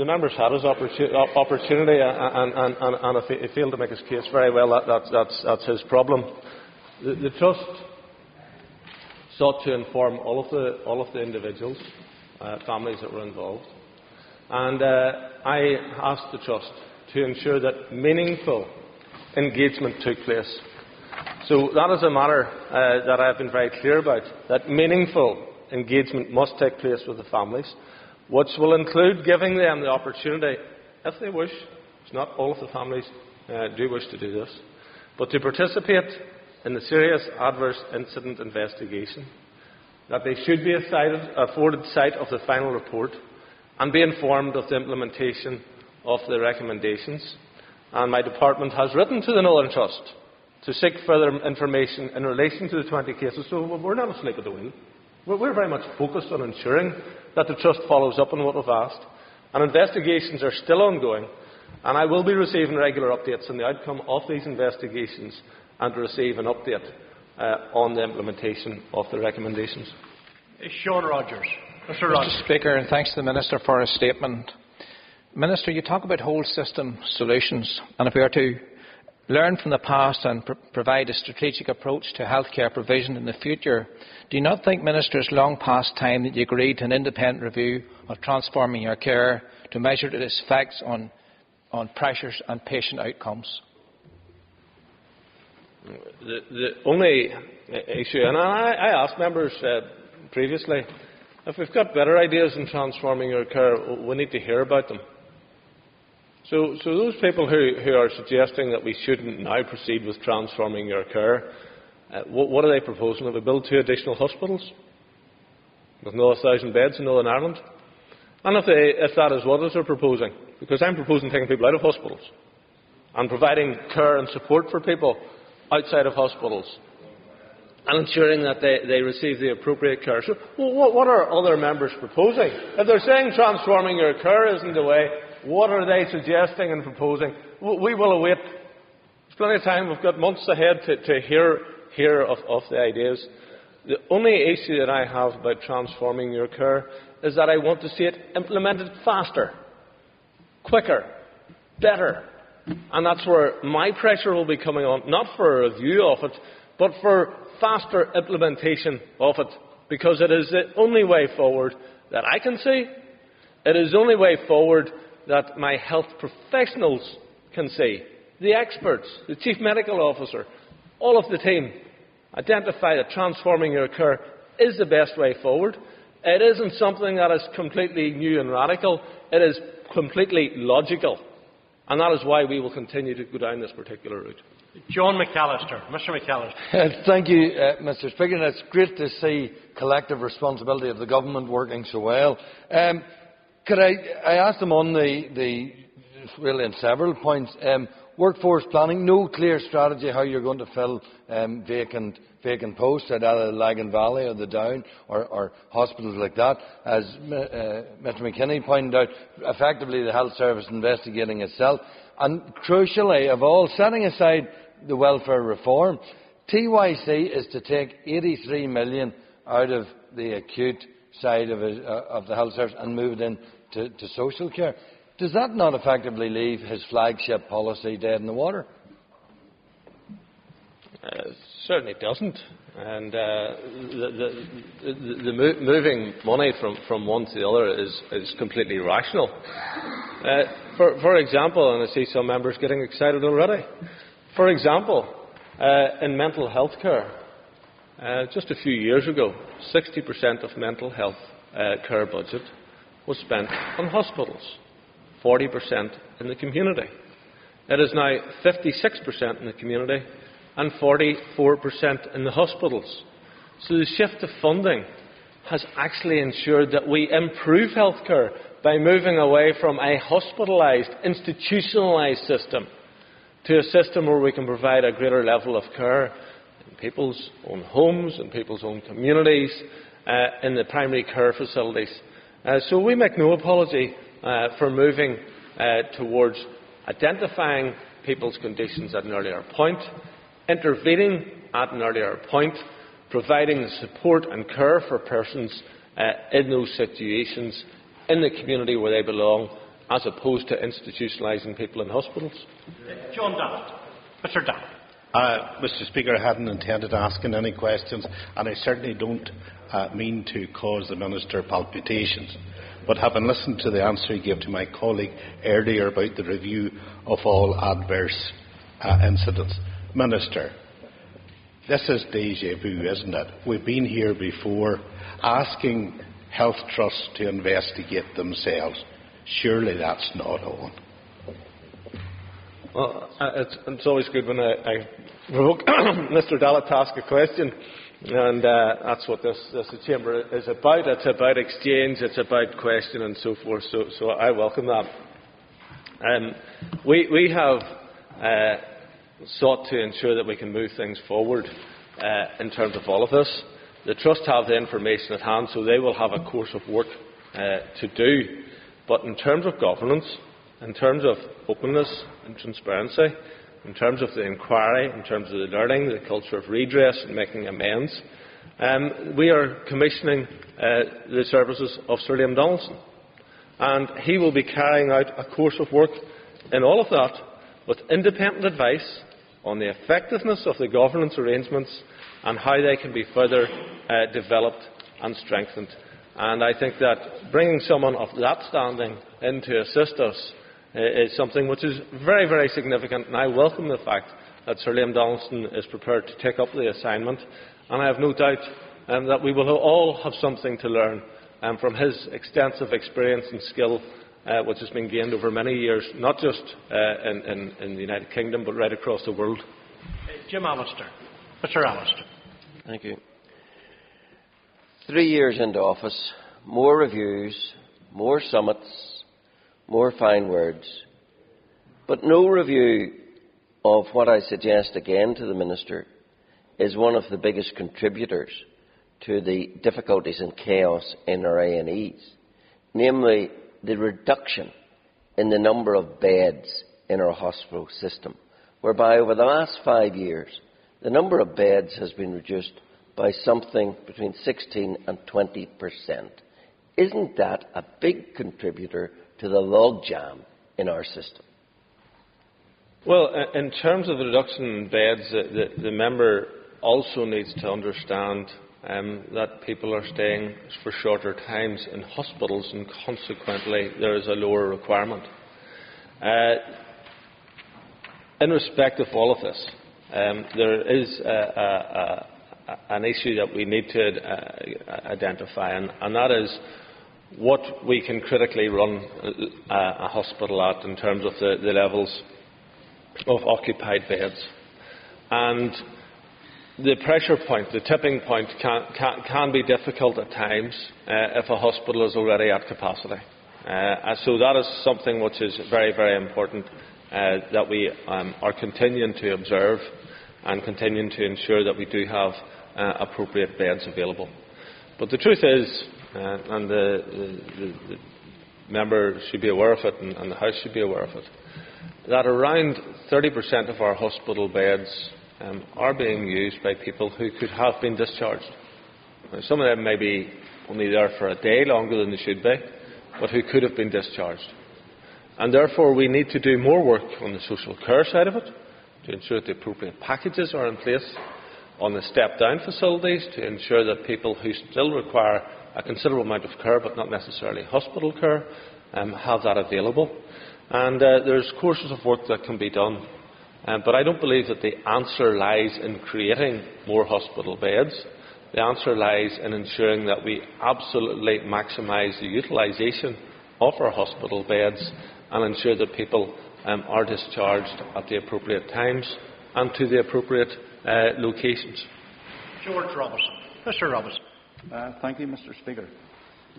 members had his opportunity, and if he failed to make his case very well, that's his problem. The Trust sought to inform all of the individuals, families that were involved, and I asked the Trust to ensure that meaningful engagement took place. So that is a matter that I have been very clear about, that meaningful engagement must take place with the families, which will include giving them the opportunity, if they wish, it's not all of the families do wish to do this, but to participate in the serious adverse incident investigation, that they should be afforded sight of the final report and be informed of the implementation of the recommendations. And my department has written to the Northern Trust to seek further information in relation to the 20 cases. So we're not asleep at the wheel. We're very much focused on ensuring that the Trust follows up on what we've asked. And investigations are still ongoing, and I will be receiving regular updates on the outcome of these investigations and to receive an update on the implementation of the recommendations. Sean Rogers. Mr. Rogers. Mr. Speaker, and thanks to the Minister for his statement. Minister, you talk about whole system solutions, and if we are to learn from the past and provide a strategic approach to healthcare provision in the future, do you not think, Minister, it's long past time that you agreed to an independent review of transforming your care to measure its effects on pressures and patient outcomes? The only issue, and I asked members previously, If we've got better ideas in transforming your care, we need to hear about them. So those people who are suggesting that we shouldn't now proceed with transforming your care, what are they proposing? That we build 2 additional hospitals with no 1,000 beds in Northern Ireland? And if that is what they're proposing, because I'm proposing taking people out of hospitals and providing care and support for people outside of hospitals and ensuring that they receive the appropriate care. So what are other members proposing? If they're saying transforming your care isn't the way, what are they suggesting and proposing? We will await. There's plenty of time. We've got months ahead to hear of the ideas. The only issue that I have about transforming your care is that I want to see it implemented faster, quicker, better. And that's where my pressure will be coming on, not for a review of it, but for faster implementation of it, because it is the only way forward that I can see. It is the only way forward that my health professionals can see. The experts, the Chief Medical Officer, all of the team identify that transforming your care is the best way forward. It isn't something that is completely new and radical. It is completely logical. And that is why we will continue to go down this particular route. John McAllister. Mr McAllister. Thank you, Mr Speaker. And it's great to see collective responsibility of the government working so well. Could I ask them on really in several points, workforce planning, no clear strategy how you're going to fill vacant posts at either Lagan Valley or the Down or hospitals like that. As Mr McKinney pointed out, effectively the health service investigating itself. And crucially of all, setting aside the welfare reform, TYC is to take 83 million out of the acute side of the health service and move it into social care. Does that not effectively leave his flagship policy dead in the water? Certainly doesn't. And moving money from one to the other is completely rational. For example, and I see some members getting excited already. For example, in mental health care, just a few years ago, 60% of mental health care budget was spent on hospitals, 40% in the community. It is now 56% in the community and 44% in the hospitals. So the shift of funding has actually ensured that we improve healthcare by moving away from a hospitalised, institutionalised system to a system where we can provide a greater level of care in people's own homes, in people's own communities, in the primary care facilities. So we make no apology for moving towards identifying people's conditions at an earlier point, intervening at an earlier point, providing the support and care for persons in those situations in the community where they belong, as opposed to institutionalising people in hospitals. John Dowd. Mr Dowd. Mr Speaker, I hadn't intended asking any questions, and I certainly don't mean to cause the Minister palpitations. But having listened to the answer he gave to my colleague earlier about the review of all adverse incidents, Minister, this is déjà vu, isn't it? We've been here before asking health trusts to investigate themselves. Surely that's not on. Well, it's always good when I provoke Mr Dallett to ask a question, and that's what this chamber is about. It's about exchange, it's about question and so forth, so I welcome that. We have sought to ensure that we can move things forward in terms of all of this. The Trust have the information at hand, so they will have a course of work to do. But in terms of governance, in terms of openness and transparency, in terms of the inquiry, in terms of the learning, the culture of redress and making amends, we are commissioning the services of Sir Liam Donaldson. And he will be carrying out a course of work in all of that with independent advice on the effectiveness of the governance arrangements and how they can be further developed and strengthened. And I think that bringing someone of that standing in to assist us is something which is very, very significant, and I welcome the fact that Sir Liam Donaldson is prepared to take up the assignment, and I have no doubt that we will all have something to learn from his extensive experience and skill which has been gained over many years, not just in the United Kingdom but right across the world. Jim Allister. Mr. Allister. Thank you. 3 years into office, more reviews, more summits, more fine words, but no review of what I suggest again to the Minister is one of the biggest contributors to the difficulties and chaos in our A&Es, namely the reduction in the number of beds in our hospital system, whereby over the last 5 years the number of beds has been reduced by something between 16 and 20%. Isn't that a big contributor to the logjam in our system? Well, in terms of the reduction in beds, the member also needs to understand that people are staying for shorter times in hospitals, and consequently there is a lower requirement. In respect of all of this, there is an issue that we need to identify, and that is what we can critically run a hospital at in terms of the levels of occupied beds. And the pressure point, the tipping point, can be difficult at times if a hospital is already at capacity. So that is something which is very, very important that we are continuing to observe and continuing to ensure that we do have appropriate beds available. But the truth is, and the member should be aware of it, and the House should be aware of it, that around 30% of our hospital beds are being used by people who could have been discharged. Now, some of them may be only there for a day longer than they should be, but who could have been discharged. And therefore we need to do more work on the social care side of it, to ensure that the appropriate packages are in place, on the step-down facilities, to ensure that people who still require a considerable amount of care, but not necessarily hospital care, have that available. And there's courses of work that can be done. But I don't believe that the answer lies in creating more hospital beds. The answer lies in ensuring that we absolutely maximise the utilisation of our hospital beds and ensure that people are discharged at the appropriate times and to the appropriate locations. George Robinson. Mr. Robinson. Thank you, Mr. Speaker.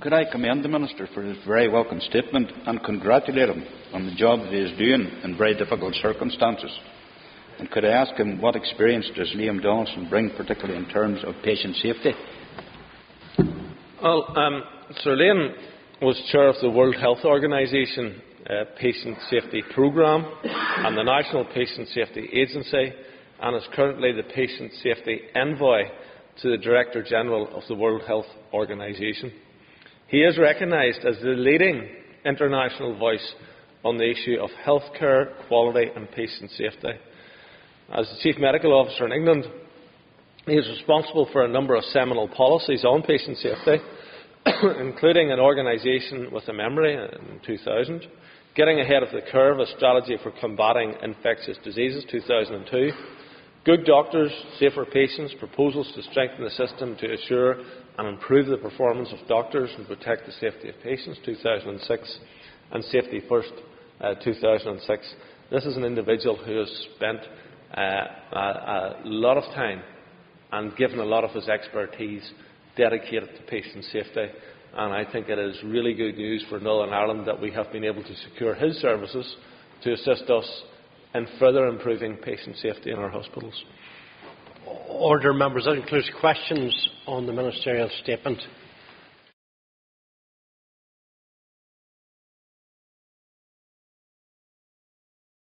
Could I commend the Minister for his very welcome statement and congratulate him on the job that he is doing in very difficult circumstances? And could I ask him what experience does Liam Donaldson bring, particularly in terms of patient safety? Well, Sir Liam was chair of the World Health Organization Patient Safety Programme and the National Patient Safety Agency, and is currently the Patient Safety Envoy to the Director General of the World Health Organization. He is recognised as the leading international voice on the issue of healthcare quality and patient safety. As the Chief Medical Officer in England, he is responsible for a number of seminal policies on patient safety, including an organisation with a memory in 2000, Getting Ahead of the Curve, a strategy for combating infectious diseases, 2002, Good Doctors, Safer Patients, proposals to strengthen the system to assure and improve the performance of doctors and protect the safety of patients, 2006, and Safety First, 2006. This is an individual who has spent a lot of time and given a lot of his expertise dedicated to patient safety, and I think it is really good news for Northern Ireland that we have been able to secure his services to assist us in further improving patient safety in our hospitals. Order, members. That includes questions on the ministerial statement.